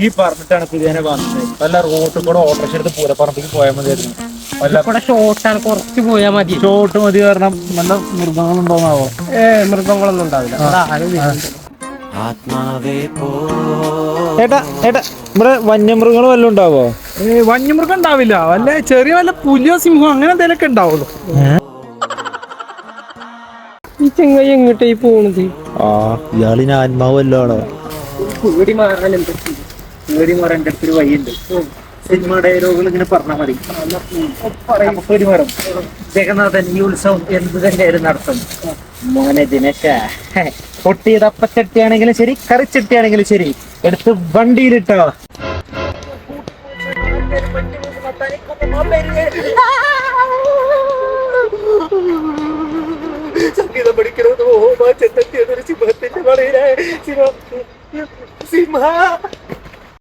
ഈ പറഞ്ഞിട്ടാണ് പുതിയനെ വന്നത്. വല്ല റോട്ടിൽ കൂടെ ഓട്ടോറിക്ഷ എടുത്ത് പൂരപ്പറമ്പിക്ക് പോയാൽ മതിയായിരുന്നു. ഷോട്ടാണ്, കുറച്ച് പോയാൽ മതി. ഷോട്ട് മതി. കാരണം നല്ല മൃഗങ്ങളുണ്ടോന്നാവോ? മൃഗങ്ങളൊന്നും ഉണ്ടാവില്ല. ഏട്ടാ ഏട്ടാ, ഇവിടെ വന്യമൃഗങ്ങൾ വല്ലതും ഉണ്ടാവോ? വന്യമൃഗം ഉണ്ടാവില്ല. വല്ല ചെറിയ വല്ല പുലിയോ സിംഹോ അങ്ങനെ എന്തെങ്കിലുമൊക്കെ ഉണ്ടാവുള്ളൂ. ഈ ചെങ്ങായി എങ്ങോട്ടായി പോണത്? ഇയാളിന് ആത്മാവല്ലോ ആണോ? പേടി മാറാൻ എന്താ? പേടി മാറാൻ എൻ്റെ അടുത്തൊരു വഴിയുണ്ട്. സിനിമ ഡയലോഗുകൾ ഇങ്ങനെ പറഞ്ഞാൽ മതി. പേടി മാറും. ജഗന്നാഥൻ, ഈ ഉത്സവം എന്ത് തന്നെയായിരുന്നു നടത്തും? മോനെ ദിനേശ, പൊട്ടിയത് അപ്പച്ചട്ടിയാണെങ്കിലും ശരി, കറിച്ചട്ടിയാണെങ്കിലും ശരി, എടുത്ത് വണ്ടിയിലിട്ടോ. സംഗീതം പഠിക്കണമെന്ന് സിംഹത്തിന്റെ വളയിലെ സിംഹ